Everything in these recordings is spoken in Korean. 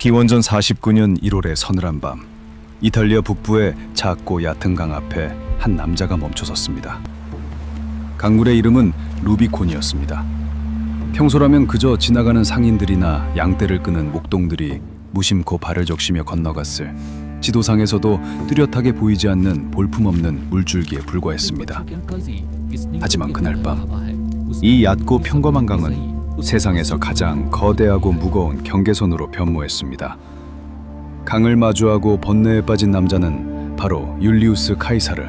기원전 49년 1월의 서늘한 밤, 이탈리아 북부의 작고 얕은 강 앞에 한 남자가 멈춰섰습니다. 강물의 이름은 루비콘이었습니다. 평소라면 그저 지나가는 상인들이나 양떼를 끄는 목동들이 무심코 발을 적시며 건너갔을 지도상에서도 뚜렷하게 보이지 않는 볼품없는 물줄기에 불과했습니다. 하지만 그날 밤, 이 얕고 평범한 강은 세상에서 가장 거대하고 무거운 경계선으로 변모했습니다. 강을 마주하고 번뇌에 빠진 남자는 바로 율리우스 카이사르,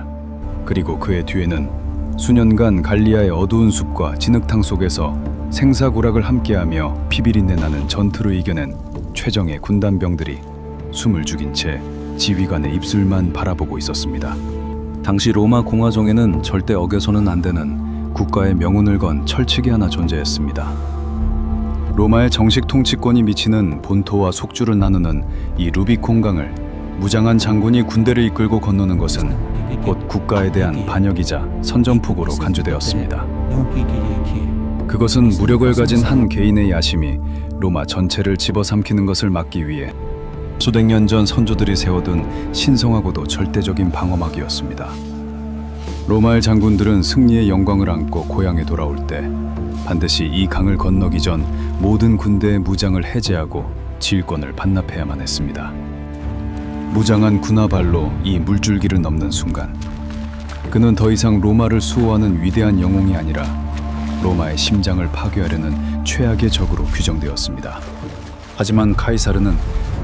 그리고 그의 뒤에는 수년간 갈리아의 어두운 숲과 진흙탕 속에서 생사고락을 함께하며 피비린내 나는 전투를 이겨낸 최정예 군단병들이 숨을 죽인 채 지휘관의 입술만 바라보고 있었습니다. 당시 로마 공화정에는 절대 어겨서는 안 되는 국가의 명운을 건 철칙이 하나 존재했습니다. 로마의 정식 통치권이 미치는 본토와 속주를 나누는 이 루비콘 강을 무장한 장군이 군대를 이끌고 건너는 것은 곧 국가에 대한 반역이자 선전포고로 간주되었습니다. 그것은 무력을 가진 한 개인의 야심이 로마 전체를 집어삼키는 것을 막기 위해 수백 년 전 선조들이 세워둔 신성하고도 절대적인 방어막이었습니다. 로마의 장군들은 승리의 영광을 안고 고향에 돌아올 때 반드시 이 강을 건너기 전 모든 군대의 무장을 해제하고 지휘권을 반납해야만 했습니다. 무장한 군화 발로 이 물줄기를 넘는 순간, 그는 더 이상 로마를 수호하는 위대한 영웅이 아니라 로마의 심장을 파괴하려는 최악의 적으로 규정되었습니다. 하지만 카이사르는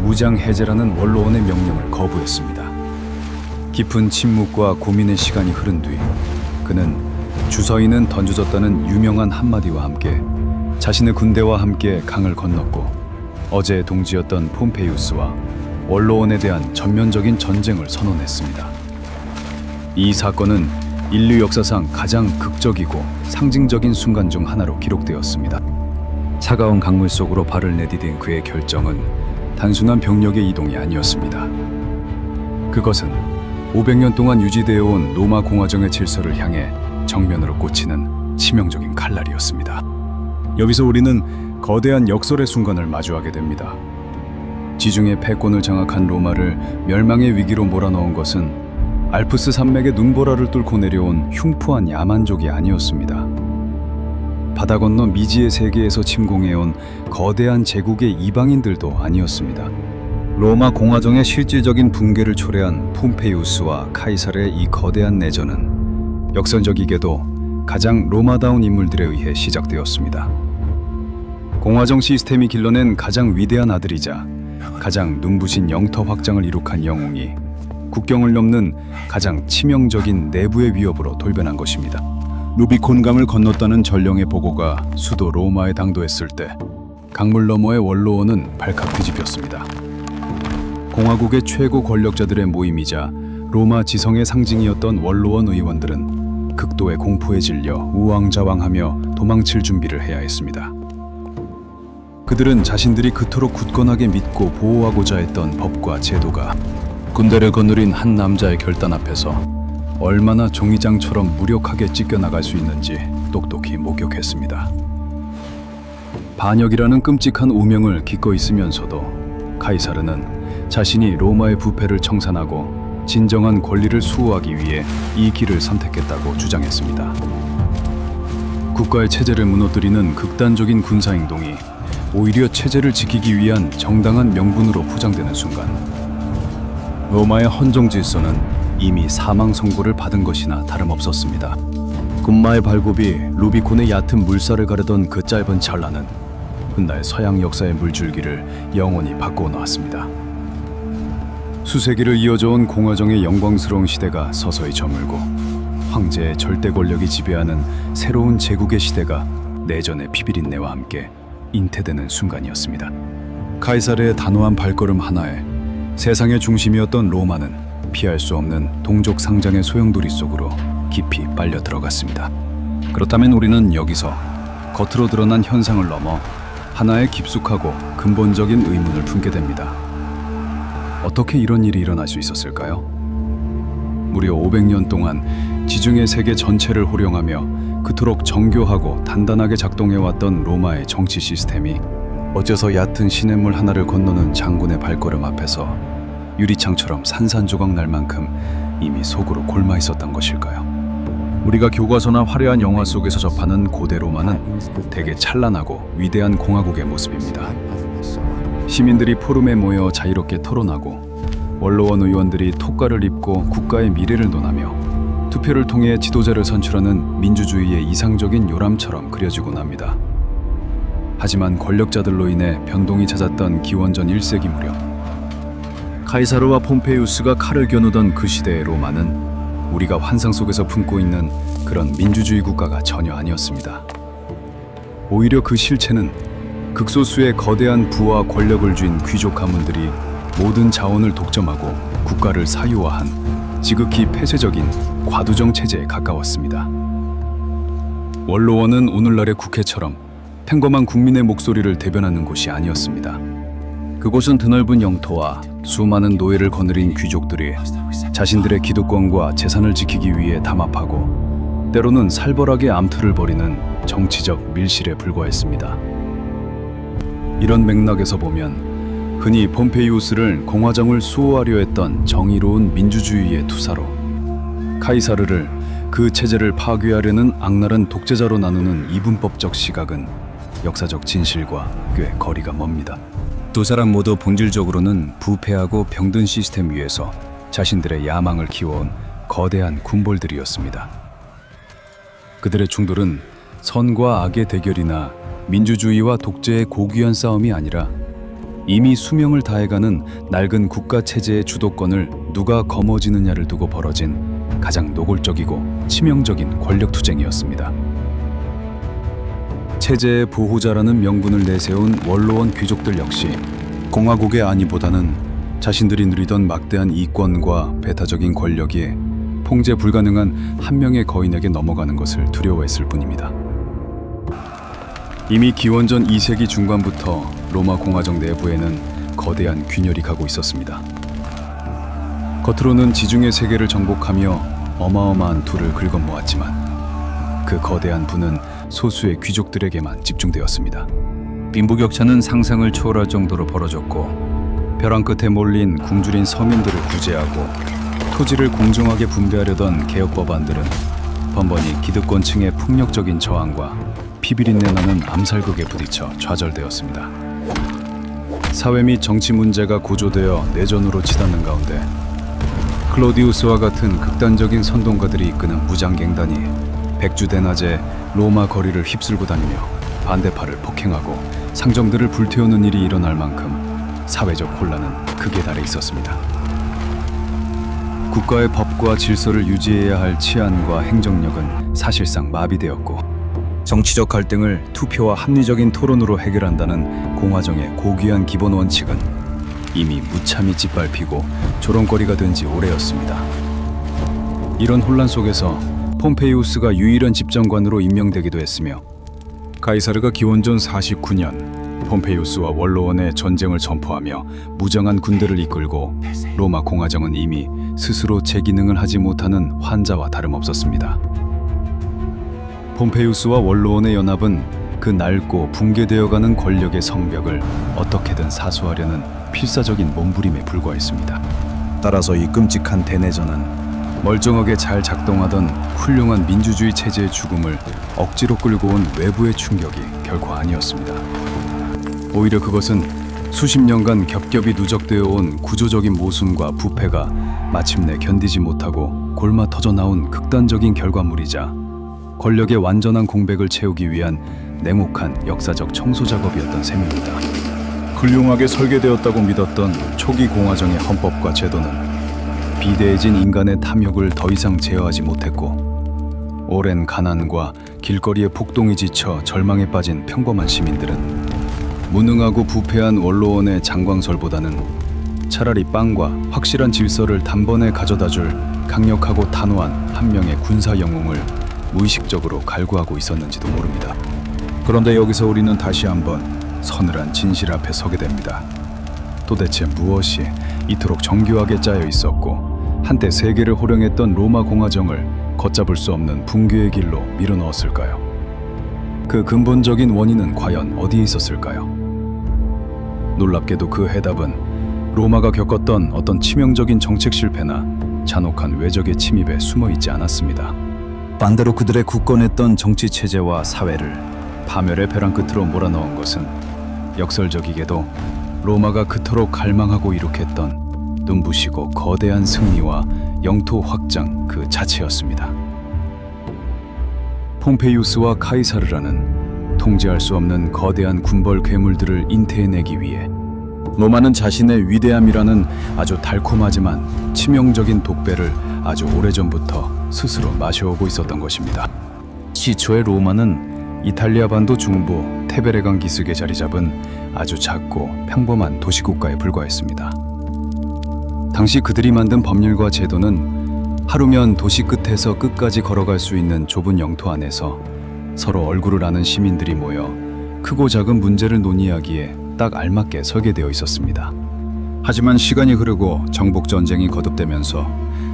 무장 해제라는 원로원의 명령을 거부했습니다. 깊은 침묵과 고민의 시간이 흐른 뒤 그는 주서인은 던져졌다는 유명한 한마디와 함께 자신의 군대와 함께 강을 건넜고 어제의 동지였던 폼페이우스와 원로원에 대한 전면적인 전쟁을 선언했습니다. 이 사건은 인류 역사상 가장 극적이고 상징적인 순간 중 하나로 기록되었습니다. 차가운 강물 속으로 발을 내디딘 그의 결정은 단순한 병력의 이동이 아니었습니다. 그것은 500년 동안 유지되어 온 로마 공화정의 질서를 향해 정면으로 꽂히는 치명적인 칼날이었습니다. 여기서 우리는 거대한 역설의 순간을 마주하게 됩니다. 지중해 패권을 장악한 로마를 멸망의 위기로 몰아넣은 것은 알프스 산맥의 눈보라를 뚫고 내려온 흉포한 야만족이 아니었습니다. 바다 건너 미지의 세계에서 침공해온 거대한 제국의 이방인들도 아니었습니다. 로마 공화정의 실질적인 붕괴를 초래한 폼페이우스와 카이사르의 이 거대한 내전은 역선적이게도 가장 로마다운 인물들에 의해 시작되었습니다. 공화정 시스템이 길러낸 가장 위대한 아들이자 가장 눈부신 영토 확장을 이룩한 영웅이 국경을 넘는 가장 치명적인 내부의 위협으로 돌변한 것입니다. 루비콘강을 건넜다는 전령의 보고가 수도 로마에 당도했을 때 강물 너머의 원로원은 발칵 뒤집혔습니다. 공화국의 최고 권력자들의 모임이자 로마 지성의 상징이었던 원로원 의원들은 극도의 공포에 질려 우왕좌왕하며 도망칠 준비를 해야 했습니다. 그들은 자신들이 그토록 굳건하게 믿고 보호하고자 했던 법과 제도가 군대를 거느린 한 남자의 결단 앞에서 얼마나 종이장처럼 무력하게 찢겨나갈 수 있는지 똑똑히 목격했습니다. 반역이라는 끔찍한 오명을 기꺼이 쓰면서도 카이사르는 자신이 로마의 부패를 청산하고 진정한 권리를 수호하기 위해 이 길을 선택했다고 주장했습니다. 국가의 체제를 무너뜨리는 극단적인 군사행동이 오히려 체제를 지키기 위한 정당한 명분으로 포장되는 순간, 로마의 헌정 질서는 이미 사망 선고를 받은 것이나 다름없었습니다. 군마의 발굽이 루비콘의 얕은 물살을 가르던 그 짧은 찰나는 훗날 서양 역사의 물줄기를 영원히 바꾸어 놓았습니다. 수세기를 이어져온 공화정의 영광스러운 시대가 서서히 저물고 황제의 절대 권력이 지배하는 새로운 제국의 시대가 내전의 피비린내와 함께 잉태되는 순간이었습니다. 카이사르의 단호한 발걸음 하나에 세상의 중심이었던 로마는 피할 수 없는 동족 상장의 소용돌이 속으로 깊이 빨려 들어갔습니다. 그렇다면 우리는 여기서 겉으로 드러난 현상을 넘어 하나의 깊숙하고 근본적인 의문을 품게 됩니다. 어떻게 이런 일이 일어날 수 있었을까요? 무려 500년 동안 지중해 세계 전체를 호령하며 그토록 정교하고 단단하게 작동해왔던 로마의 정치 시스템이 어째서 얕은 시냇물 하나를 건너는 장군의 발걸음 앞에서 유리창처럼 산산조각 날 만큼 이미 속으로 골마 있었던 것일까요? 우리가 교과서나 화려한 영화 속에서 접하는 고대 로마는 되게 찬란하고 위대한 공화국의 모습입니다. 시민들이 포럼에 모여 자유롭게 토론하고 원로원 의원들이 톡가를 입고 국가의 미래를 논하며 투표를 통해 지도자를 선출하는 민주주의의 이상적인 요람처럼 그려지곤 합니다. 하지만 권력자들로 인해 변동이 잦았던 기원전 1세기 무렵 카이사르와 폼페이우스가 칼을 겨누던 그 시대의 로마는 우리가 환상 속에서 품고 있는 그런 민주주의 국가가 전혀 아니었습니다. 오히려 그 실체는 극소수의 거대한 부와 권력을 쥔 귀족 가문들이 모든 자원을 독점하고 국가를 사유화한 지극히 폐쇄적인 과두정 체제에 가까웠습니다. 원로원은 오늘날의 국회처럼 평범한 국민의 목소리를 대변하는 곳이 아니었습니다. 그곳은 드넓은 영토와 수많은 노예를 거느린 귀족들이 자신들의 기득권과 재산을 지키기 위해 담합하고 때로는 살벌하게 암투를 벌이는 정치적 밀실에 불과했습니다. 이런 맥락에서 보면 흔히 폼페이우스를 공화정을 수호하려 했던 정의로운 민주주의의 투사로, 카이사르를 그 체제를 파괴하려는 악랄한 독재자로 나누는 이분법적 시각은 역사적 진실과 꽤 거리가 멉니다. 두 사람 모두 본질적으로는 부패하고 병든 시스템 위에서 자신들의 야망을 키워온 거대한 군벌들이었습니다. 그들의 충돌은 선과 악의 대결이나 민주주의와 독재의 고귀한 싸움이 아니라 이미 수명을 다해가는 낡은 국가 체제의 주도권을 누가 거머쥐느냐를 두고 벌어진 가장 노골적이고 치명적인 권력 투쟁이었습니다. 체제의 보호자라는 명분을 내세운 원로원 귀족들 역시 공화국의 안위보다는 자신들이 누리던 막대한 이권과 배타적인 권력이 통제 불가능한 한 명의 거인에게 넘어가는 것을 두려워했을 뿐입니다. 이미 기원전 2세기 중반부터 로마 공화정 내부에는 거대한 균열이 가고 있었습니다. 겉으로는 지중해 세계를 정복하며 어마어마한 부를 긁어모았지만 그 거대한 부는 소수의 귀족들에게만 집중되었습니다. 빈부격차는 상상을 초월할 정도로 벌어졌고 벼랑 끝에 몰린 굶주린 서민들을 구제하고 토지를 공정하게 분배하려던 개혁 법안들은 번번이 기득권층의 폭력적인 저항과 피비린내 나는 암살극에 부딪혀 좌절되었습니다. 사회 및 정치 문제가 고조되어 내전으로 치닫는 가운데 클로디우스와 같은 극단적인 선동가들이 이끄는 무장갱단이 백주대낮에 로마 거리를 휩쓸고 다니며 반대파를 폭행하고 상점들을 불태우는 일이 일어날 만큼 사회적 혼란은 극에 달해 있었습니다. 국가의 법과 질서를 유지해야 할 치안과 행정력은 사실상 마비되었고 정치적 갈등을 투표와 합리적인 토론으로 해결한다는 공화정의 고귀한 기본 원칙은 이미 무참히 짓밟히고 조롱거리가 된 지 오래였습니다. 이런 혼란 속에서 폼페이우스가 유일한 집정관으로 임명되기도 했으며 카이사르가 기원전 49년 폼페이우스와 원로원의 전쟁을 선포하며 무장한 군대를 이끌고 로마 공화정은 이미 스스로 제 기능을 하지 못하는 환자와 다름없었습니다. 폼페이우스와 원로원의 연합은 그 낡고 붕괴되어가는 권력의 성벽을 어떻게든 사수하려는 필사적인 몸부림에 불과했습니다. 따라서 이 끔찍한 대내전은 멀쩡하게 잘 작동하던 훌륭한 민주주의 체제의 죽음을 억지로 끌고 온 외부의 충격이 결코 아니었습니다. 오히려 그것은 수십 년간 겹겹이 누적되어 온 구조적인 모순과 부패가 마침내 견디지 못하고 골마 터져 나온 극단적인 결과물이자 권력의 완전한 공백을 채우기 위한 냉혹한 역사적 청소 작업이었던 셈입니다. 훌륭하게 설계되었다고 믿었던 초기 공화정의 헌법과 제도는 비대해진 인간의 탐욕을 더 이상 제어하지 못했고 오랜 가난과 길거리의 폭동이 지쳐 절망에 빠진 평범한 시민들은 무능하고 부패한 원로원의 장광설보다는 차라리 빵과 확실한 질서를 단번에 가져다줄 강력하고 단호한 한 명의 군사 영웅을 무의식적으로 갈구하고 있었는지도 모릅니다. 그런데 여기서 우리는 다시 한번 서늘한 진실 앞에 서게 됩니다. 도대체 무엇이 이토록 정교하게 짜여 있었고 한때 세계를 호령했던 로마 공화정을 걷잡을 수 없는 붕괴의 길로 밀어넣었을까요? 그 근본적인 원인은 과연 어디에 있었을까요? 놀랍게도 그 해답은 로마가 겪었던 어떤 치명적인 정책 실패나 잔혹한 외적의 침입에 숨어 있지 않았습니다. 반대로 그들의 굳건했던 정치 체제와 사회를 파멸의 벼랑 끝으로 몰아넣은 것은 역설적이게도 로마가 그토록 갈망하고 이룩했던 눈부시고 거대한 승리와 영토 확장 그 자체였습니다. 폼페이우스와 카이사르라는 통제할 수 없는 거대한 군벌 괴물들을 인태해내기 위해 로마는 자신의 위대함이라는 아주 달콤하지만 치명적인 독배를 아주 오래전부터 스스로 마셔오고 있었던 것입니다. 시초의 로마는 이탈리아 반도 중부 테베레강 기슭에 자리 잡은 아주 작고 평범한 도시국가에 불과했습니다. 당시 그들이 만든 법률과 제도는 하루면 도시 끝에서 끝까지 걸어갈 수 있는 좁은 영토 안에서 서로 얼굴을 아는 시민들이 모여 크고 작은 문제를 논의하기에 딱 알맞게 설계되어 있었습니다. 하지만 시간이 흐르고 정복 전쟁이 거듭되면서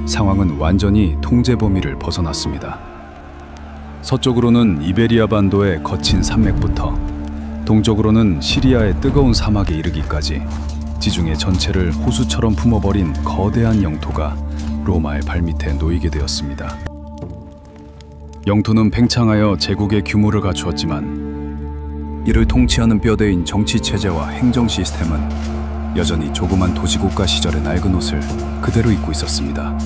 상황은 완전히 통제 범위를 벗어났습니다. 서쪽으로는 이베리아 반도의 거친 산맥부터 동쪽으로는 시리아의 뜨거운 사막에 이르기까지 지중해 전체를 호수처럼 품어버린 거대한 영토가 로마의 발밑에 놓이게 되었습니다. 영토는 팽창하여 제국의 규모를 갖추었지만 이를 통치하는 뼈대인 정치 체제와 행정 시스템은 여전히 조그만 도시국가 시절의 낡은 옷을 그대로 입고 있었습니다.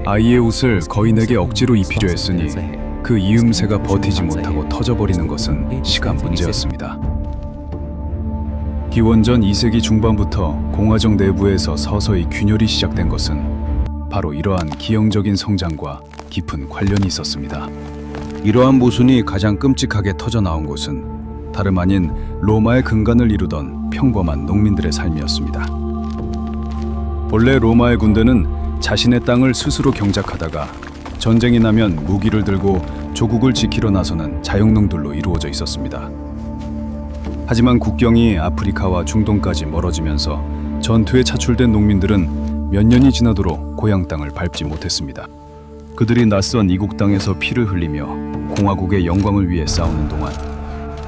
아이의 옷을 거인에게 억지로 입히려 했으니 그 이음새가 버티지 못하고 터져버리는 것은 시간 문제였습니다. 기원전 2세기 중반부터 공화정 내부에서 서서히 균열이 시작된 것은 바로 이러한 기형적인 성장과 깊은 관련이 있었습니다. 이러한 모순이 가장 끔찍하게 터져나온 곳은 다름 아닌 로마의 근간을 이루던 평범한 농민들의 삶이었습니다. 본래 로마의 군대는 자신의 땅을 스스로 경작하다가 전쟁이 나면 무기를 들고 조국을 지키러 나서는 자영농들로 이루어져 있었습니다. 하지만 국경이 아프리카와 중동까지 멀어지면서 전투에 차출된 농민들은 몇 년이 지나도록 고향 땅을 밟지 못했습니다. 그들이 낯선 이국 땅에서 피를 흘리며 공화국의 영광을 위해 싸우는 동안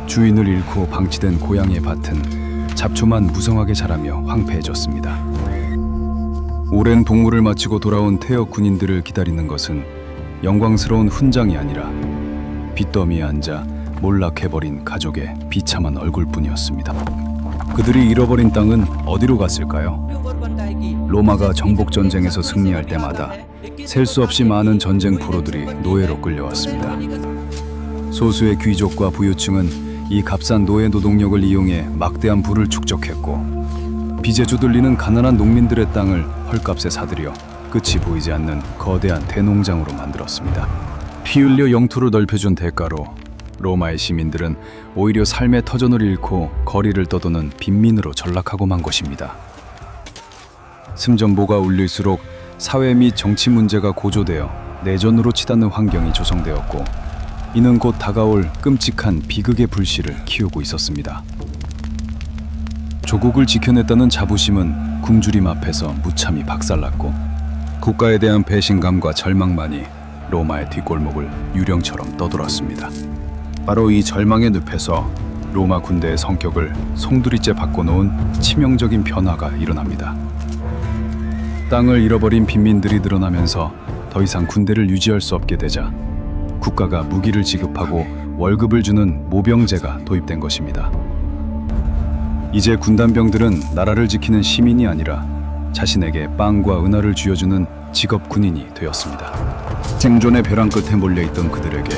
주인을 잃고 방치된 고향의 밭은 잡초만 무성하게 자라며 황폐해졌습니다. 오랜 복무를 마치고 돌아온 퇴역 군인들을 기다리는 것은 영광스러운 훈장이 아니라 빚더미에 앉아 몰락해버린 가족의 비참한 얼굴뿐이었습니다. 그들이 잃어버린 땅은 어디로 갔을까요? 로마가 정복전쟁에서 승리할 때마다 셀 수 없이 많은 전쟁 포로들이 노예로 끌려왔습니다. 소수의 귀족과 부유층은 이 값싼 노예 노동력을 이용해 막대한 부를 축적했고 빚에 주들리는 가난한 농민들의 땅을 헐값에 사들여 끝이 보이지 않는 거대한 대농장으로 만들었습니다. 피 흘려 영토를 넓혀준 대가로 로마의 시민들은 오히려 삶의 터전을 잃고 거리를 떠도는 빈민으로 전락하고 만 것입니다. 승전보가 울릴수록 사회 및 정치 문제가 고조되어 내전으로 치닫는 환경이 조성되었고 이는 곧 다가올 끔찍한 비극의 불씨를 키우고 있었습니다. 조국을 지켜냈다는 자부심은 굶주림 앞에서 무참히 박살났고 국가에 대한 배신감과 절망만이 로마의 뒷골목을 유령처럼 떠돌았습니다. 바로 이 절망의 늪에서 로마 군대의 성격을 송두리째 바꿔놓은 치명적인 변화가 일어납니다. 땅을 잃어버린 빈민들이 늘어나면서 더 이상 군대를 유지할 수 없게 되자 국가가 무기를 지급하고 월급을 주는 모병제가 도입된 것입니다. 이제 군단병들은 나라를 지키는 시민이 아니라 자신에게 빵과 은화를 쥐어주는 직업 군인이 되었습니다. 생존의 벼랑 끝에 몰려있던 그들에게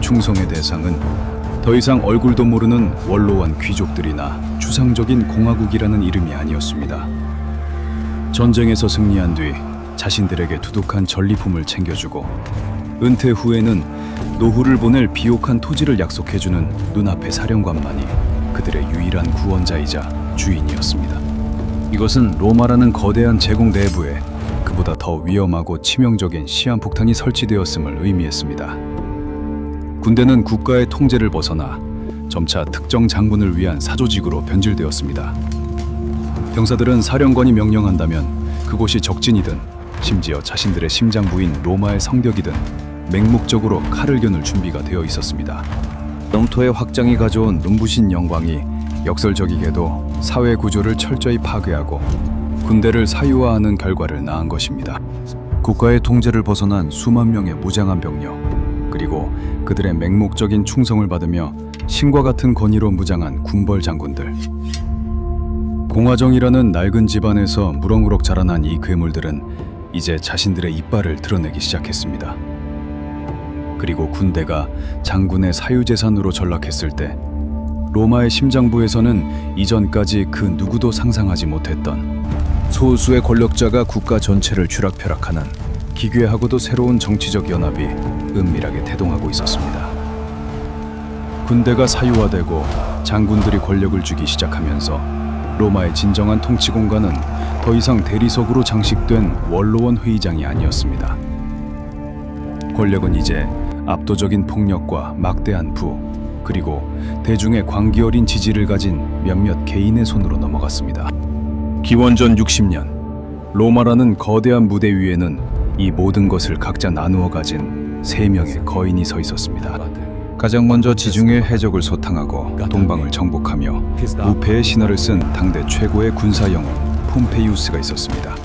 충성의 대상은 더 이상 얼굴도 모르는 원로원 귀족들이나 추상적인 공화국이라는 이름이 아니었습니다. 전쟁에서 승리한 뒤 자신들에게 두둑한 전리품을 챙겨주고 은퇴 후에는 노후를 보낼 비옥한 토지를 약속해주는 눈앞의 사령관만이 그들의 유일한 구원자이자 주인이었습니다. 이것은 로마라는 거대한 제국 내부에 그보다 더 위험하고 치명적인 시한폭탄이 설치되었음을 의미했습니다. 군대는 국가의 통제를 벗어나 점차 특정 장군을 위한 사조직으로 변질되었습니다. 병사들은 사령관이 명령한다면 그곳이 적진이든 심지어 자신들의 심장부인 로마의 성벽이든 맹목적으로 칼을 겨눌 준비가 되어 있었습니다. 영토의 확장이 가져온 눈부신 영광이 역설적이게도 사회 구조를 철저히 파괴하고 군대를 사유화하는 결과를 낳은 것입니다. 국가의 통제를 벗어난 수만 명의 무장한 병력, 그리고 그들의 맹목적인 충성을 받으며 신과 같은 권위로 무장한 군벌 장군들. 공화정이라는 낡은 집안에서 무럭무럭 자라난 이 괴물들은 이제 자신들의 이빨을 드러내기 시작했습니다. 그리고 군대가 장군의 사유재산으로 전락했을 때 로마의 심장부에서는 이전까지 그 누구도 상상하지 못했던 소수의 권력자가 국가 전체를 쥐락펴락하는 기괴하고도 새로운 정치적 연합이 은밀하게 태동하고 있었습니다. 군대가 사유화되고 장군들이 권력을 쥐기 시작하면서 로마의 진정한 통치 공간은 더 이상 대리석으로 장식된 원로원 회의장이 아니었습니다. 권력은 이제 압도적인 폭력과 막대한 부, 그리고 대중의 광기 어린 지지를 가진 몇몇 개인의 손으로 넘어갔습니다. 기원전 60년, 로마라는 거대한 무대 위에는 이 모든 것을 각자 나누어 가진 세 명의 거인이 서 있었습니다. 가장 먼저 지중해 해적을 소탕하고 동방을 정복하며 무패의 신화를 쓴 당대 최고의 군사 영웅 폼페이우스가 있었습니다.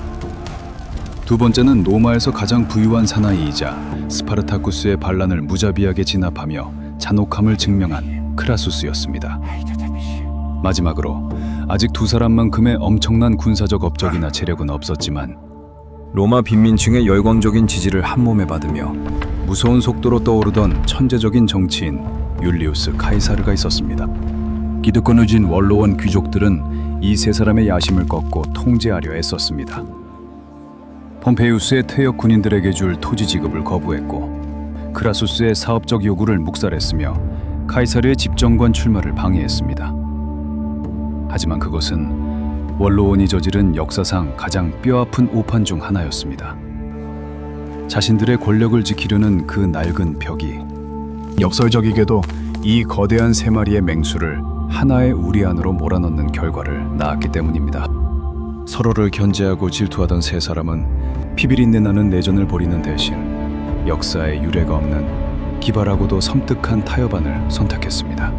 두 번째는 로마에서 가장 부유한 사나이이자 스파르타쿠스의 반란을 무자비하게 진압하며 잔혹함을 증명한 크라수스였습니다. 마지막으로 아직 두 사람만큼의 엄청난 군사적 업적이나 재력은 없었지만 로마 빈민층의 열광적인 지지를 한몸에 받으며 무서운 속도로 떠오르던 천재적인 정치인 율리우스 카이사르가 있었습니다. 기득권을 진 원로원 귀족들은 이 세 사람의 야심을 꺾고 통제하려 애썼습니다. 폼페이우스의 퇴역 군인들에게 줄 토지 지급을 거부했고 크라수스의 사업적 요구를 묵살했으며 카이사르의 집정관 출마를 방해했습니다. 하지만 그것은 원로원이 저지른 역사상 가장 뼈아픈 오판 중 하나였습니다. 자신들의 권력을 지키려는 그 낡은 벽이 역설적이게도 이 거대한 세 마리의 맹수를 하나의 우리 안으로 몰아넣는 결과를 낳았기 때문입니다. 서로를 견제하고 질투하던 세 사람은 피비린내 나는 내전을 벌이는 대신 역사에 유례가 없는 기발하고도 섬뜩한 타협안을 선택했습니다.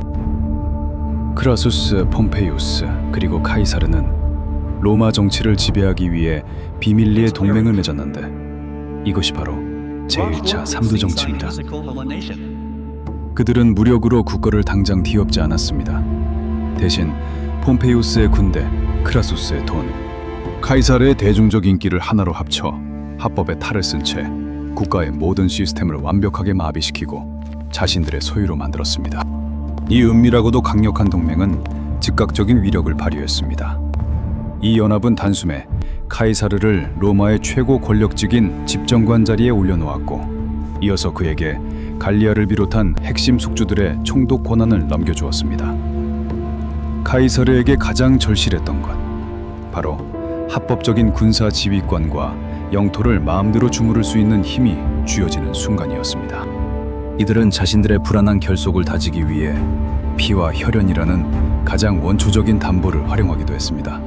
크라수스, 폼페이우스, 그리고 카이사르는 로마 정치를 지배하기 위해 비밀리에 동맹을 맺었는데 이것이 바로 제1차 삼두 정치입니다. 그들은 무력으로 국가를 당장 뒤엎지 않았습니다. 대신 폼페이우스의 군대, 크라수스의 돈, 카이사르의 대중적 인기를 하나로 합쳐 합법의 탈을 쓴 채 국가의 모든 시스템을 완벽하게 마비시키고 자신들의 소유로 만들었습니다. 이 은밀하고도 강력한 동맹은 즉각적인 위력을 발휘했습니다. 이 연합은 단숨에 카이사르를 로마의 최고 권력직인 집정관 자리에 올려놓았고 이어서 그에게 갈리아를 비롯한 핵심 숙주들의 총독 권한을 넘겨주었습니다. 카이사르에게 가장 절실했던 것, 바로 합법적인 군사 지휘권과 영토를 마음대로 주무를 수 있는 힘이 쥐어지는 순간이었습니다. 이들은 자신들의 불안한 결속을 다지기 위해 피와 혈연이라는 가장 원초적인 담보를 활용하기도 했습니다.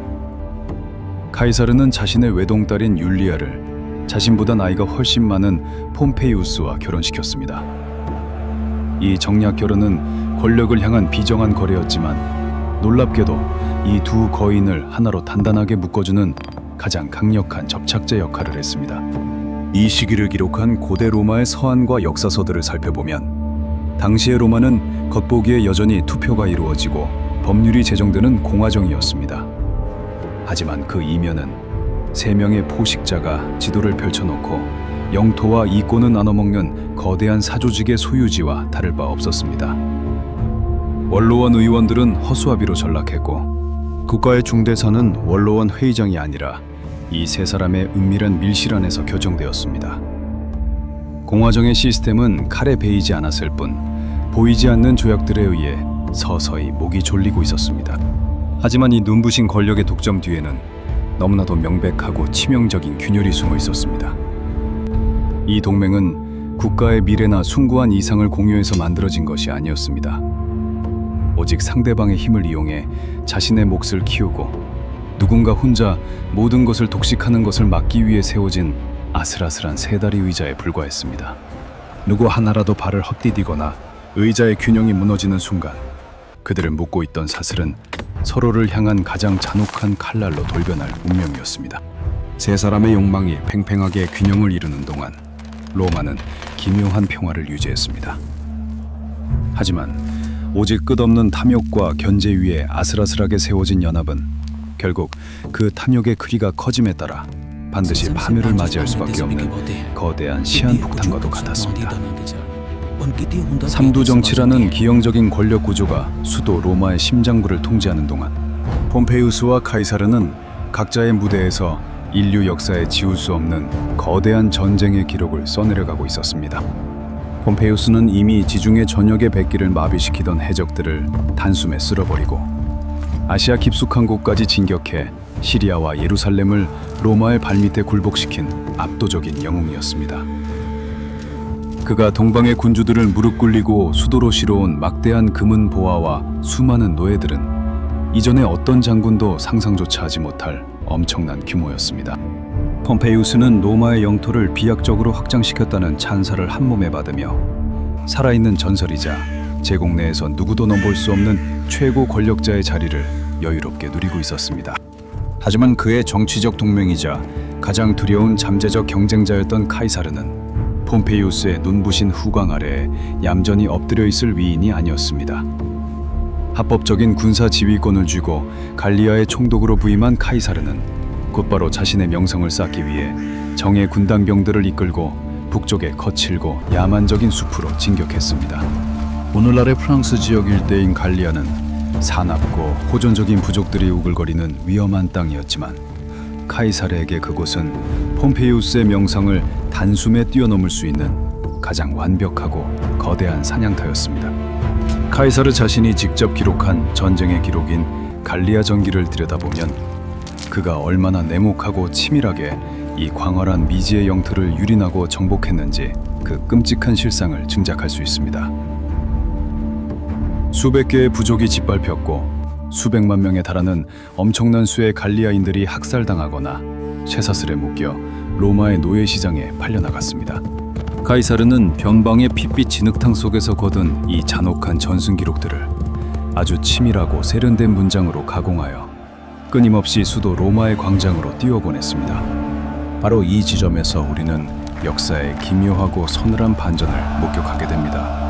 카이사르는 자신의 외동딸인 율리아를 자신보다 나이가 훨씬 많은 폼페이우스와 결혼시켰습니다. 이 정략 결혼은 권력을 향한 비정한 거래였지만 놀랍게도 이 두 거인을 하나로 단단하게 묶어주는 가장 강력한 접착제 역할을 했습니다. 이 시기를 기록한 고대 로마의 서한과 역사서들을 살펴보면 당시의 로마는 겉보기에 여전히 투표가 이루어지고 법률이 제정되는 공화정이었습니다. 하지만 그 이면은 세 명의 포식자가 지도를 펼쳐놓고 영토와 이권을 나눠먹는 거대한 사조직의 소유지와 다를 바 없었습니다. 원로원 의원들은 허수아비로 전락했고 국가의 중대사는 원로원 회의장이 아니라 이 세 사람의 은밀한 밀실 안에서 교정되었습니다. 공화정의 시스템은 칼에 베이지 않았을 뿐 보이지 않는 조약들에 의해 서서히 목이 졸리고 있었습니다. 하지만 이 눈부신 권력의 독점 뒤에는 너무나도 명백하고 치명적인 균열이 숨어 있었습니다. 이 동맹은 국가의 미래나 숭고한 이상을 공유해서 만들어진 것이 아니었습니다. 오직 상대방의 힘을 이용해 자신의 몫을 키우고 누군가 혼자 모든 것을 독식하는 것을 막기 위해 세워진 아슬아슬한 세 다리 의자에 불과했습니다. 누구 하나라도 발을 헛디디거나 의자의 균형이 무너지는 순간 그들을 묶고 있던 사슬은 서로를 향한 가장 잔혹한 칼날로 돌변할 운명이었습니다. 세 사람의 욕망이 팽팽하게 균형을 이루는 동안 로마는 기묘한 평화를 유지했습니다. 하지만 오직 끝없는 탐욕과 견제 위에 아슬아슬하게 세워진 연합은 결국 그 탐욕의 크기가 커짐에 따라 반드시 파멸을 맞이할 수밖에 없는 거대한 시한폭탄과도 같았습니다. 삼두정치라는 기형적인 권력 구조가 수도 로마의 심장부를 통제하는 동안 폼페이우스와 카이사르는 각자의 무대에서 인류 역사에 지울 수 없는 거대한 전쟁의 기록을 써내려가고 있었습니다. 폼페이우스는 이미 지중해 전역의 백기를 마비시키던 해적들을 단숨에 쓸어버리고 아시아 깊숙한 곳까지 진격해 시리아와 예루살렘을 로마의 발밑에 굴복시킨 압도적인 영웅이었습니다. 그가 동방의 군주들을 무릎 꿇리고 수도로 실어온 막대한 금은 보화와 수많은 노예들은 이전에 어떤 장군도 상상조차 하지 못할 엄청난 규모였습니다. 폼페이우스는 로마의 영토를 비약적으로 확장시켰다는 찬사를 한몸에 받으며 살아있는 전설이자 제국 내에서 누구도 넘볼 수 없는 최고 권력자의 자리를 여유롭게 누리고 있었습니다. 하지만 그의 정치적 동맹이자 가장 두려운 잠재적 경쟁자였던 카이사르는 폼페이우스의 눈부신 후광 아래에 얌전히 엎드려 있을 위인이 아니었습니다. 합법적인 군사 지휘권을 쥐고 갈리아의 총독으로 부임한 카이사르는 곧바로 자신의 명성을 쌓기 위해 정예 군단병들을 이끌고 북쪽의 거칠고 야만적인 숲으로 진격했습니다. 오늘날의 프랑스 지역 일대인 갈리아는 사납고 호전적인 부족들이 우글거리는 위험한 땅이었지만 카이사르에게 그곳은 폼페이우스의 명성을 단숨에 뛰어넘을 수 있는 가장 완벽하고 거대한 사냥터였습니다. 카이사르 자신이 직접 기록한 전쟁의 기록인 갈리아 전기를 들여다보면 그가 얼마나 내목하고 치밀하게 이 광활한 미지의 영토를 유린하고 정복했는지 그 끔찍한 실상을 짐작할 수 있습니다. 수백 개의 부족이 짓밟혔고 수백만 명에 달하는 엄청난 수의 갈리아인들이 학살당하거나 쇠사슬에 묶여 로마의 노예시장에 팔려나갔습니다. 카이사르는 변방의 핏빛 진흙탕 속에서 거둔 이 잔혹한 전승 기록들을 아주 치밀하고 세련된 문장으로 가공하여 끊임없이 수도 로마의 광장으로 띄워보냈습니다. 바로 이 지점에서 우리는 역사의 기묘하고 서늘한 반전을 목격하게 됩니다.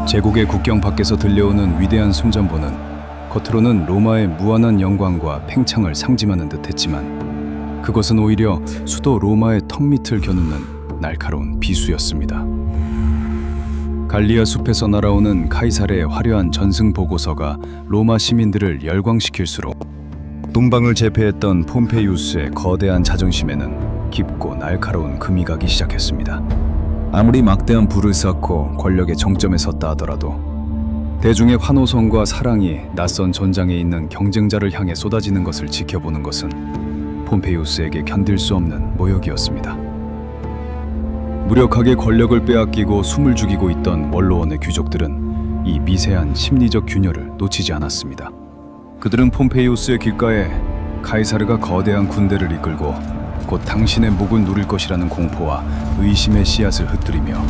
제국의 국경 밖에서 들려오는 위대한 순전보는 겉으로는 로마의 무한한 영광과 팽창을 상징하는 듯했지만 그것은 오히려 수도 로마의 턱밑을 겨누는 날카로운 비수였습니다. 갈리아 숲에서 날아오는 카이사르의 화려한 전승 보고서가 로마 시민들을 열광시킬수록 동방을 제패했던 폼페이우스의 거대한 자존심에는 깊고 날카로운 금이 가기 시작했습니다. 아무리 막대한 부를 쌓고 권력의 정점에 섰다 하더라도 대중의 환호성과 사랑이 낯선 전장에 있는 경쟁자를 향해 쏟아지는 것을 지켜보는 것은 폼페이우스에게 견딜 수 없는 모욕이었습니다. 무력하게 권력을 빼앗기고 숨을 죽이고 있던 원로원의 귀족들은 이 미세한 심리적 균열을 놓치지 않았습니다. 그들은 폼페이우스의 귓가에 카이사르가 거대한 군대를 이끌고 곧 당신의 목을 누릴 것이라는 공포와 의심의 씨앗을 흩뜨리며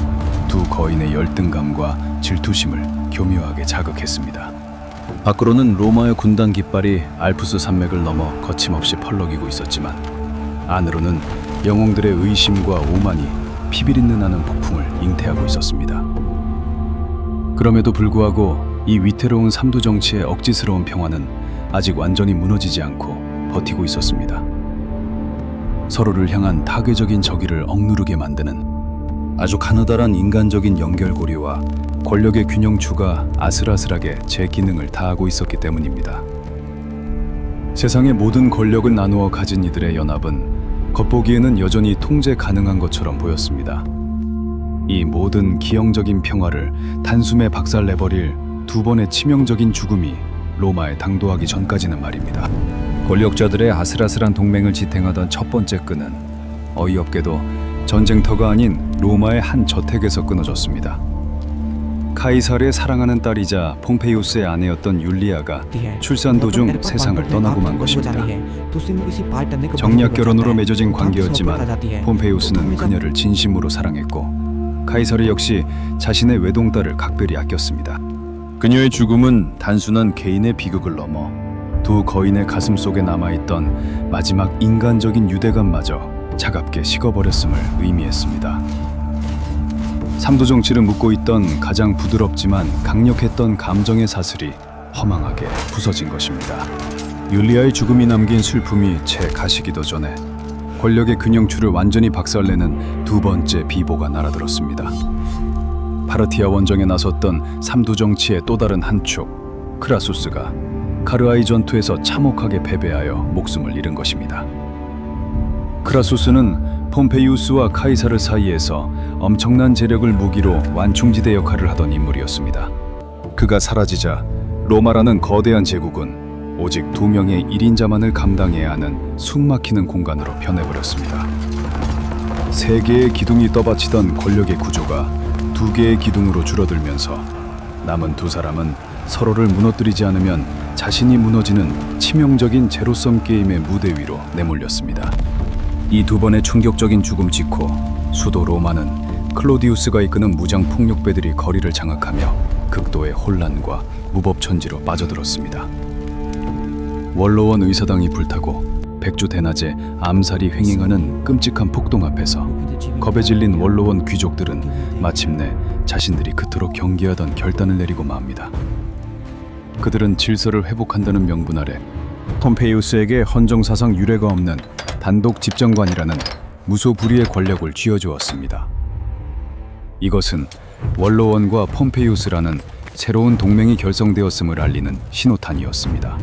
두 거인의 열등감과 질투심을 교묘하게 자극했습니다. 밖으로는 로마의 군단 깃발이 알프스 산맥을 넘어 거침없이 펄럭이고 있었지만 안으로는 영웅들의 의심과 오만이 피비린내 나는 폭풍을 잉태하고 있었습니다. 그럼에도 불구하고 이 위태로운 삼두 정치의 억지스러운 평화는 아직 완전히 무너지지 않고 버티고 있었습니다. 서로를 향한 타괴적인 적의를 억누르게 만드는 아주 가느다란 인간적인 연결고리와 권력의 균형추가 아슬아슬하게 제 기능을 다하고 있었기 때문입니다. 세상의 모든 권력을 나누어 가진 이들의 연합은 겉보기에는 여전히 통제 가능한 것처럼 보였습니다. 이 모든 기형적인 평화를 단숨에 박살내버릴 두 번의 치명적인 죽음이 로마에 당도하기 전까지는 말입니다. 권력자들의 아슬아슬한 동맹을 지탱하던 첫 번째 끈은 어이없게도 전쟁터가 아닌 로마의 한 저택에서 끊어졌습니다. 카이사르의 사랑하는 딸이자 폼페이우스의 아내였던 율리아가 출산 도중 세상을 떠나고 만 것입니다. 정략 결혼으로 맺어진 관계였지만 폼페이우스는 그녀를 진심으로 사랑했고 카이사르 역시 자신의 외동딸을 각별히 아꼈습니다. 그녀의 죽음은 단순한 개인의 비극을 넘어 두 거인의 가슴 속에 남아있던 마지막 인간적인 유대감마저 차갑게 식어버렸음을 의미했습니다. 삼도정치를 묻고 있던 가장 부드럽지만 강력했던 감정의 사슬이 허망하게 부서진 것입니다. 율리아의 죽음이 남긴 슬픔이 채 가시기도 전에 권력의 균형추를 완전히 박살내는 두 번째 비보가 날아들었습니다. 파르티아 원정에 나섰던 삼두정치의 또 다른 한 축, 크라수스가 카르아이 전투에서 참혹하게 패배하여 목숨을 잃은 것입니다. 크라수스는 폼페이우스와 카이사르 사이에서 엄청난 재력을 무기로 완충지대 역할을 하던 인물이었습니다. 그가 사라지자 로마라는 거대한 제국은 오직 두 명의 1인자만을 감당해야 하는 숨막히는 공간으로 변해버렸습니다. 세 개의 기둥이 떠받치던 권력의 구조가 두 개의 기둥으로 줄어들면서 남은 두 사람은 서로를 무너뜨리지 않으면 자신이 무너지는 치명적인 제로섬 게임의 무대 위로 내몰렸습니다. 이 두 번의 충격적인 죽음 직후 수도 로마는 클로디우스가 이끄는 무장 폭력배들이 거리를 장악하며 극도의 혼란과 무법천지로 빠져들었습니다. 원로원 의사당이 불타고 백주 대낮에 암살이 횡행하는 끔찍한 폭동 앞에서 겁에 질린 원로원 귀족들은 마침내 자신들이 그토록 경계하던 결단을 내리고 맙니다. 그들은 질서를 회복한다는 명분 아래 폼페이우스에게 헌정사상 유례가 없는 단독 집정관이라는 무소불위의 권력을 쥐어주었습니다. 이것은 원로원과 폼페이우스라는 새로운 동맹이 결성되었음을 알리는 신호탄이었습니다.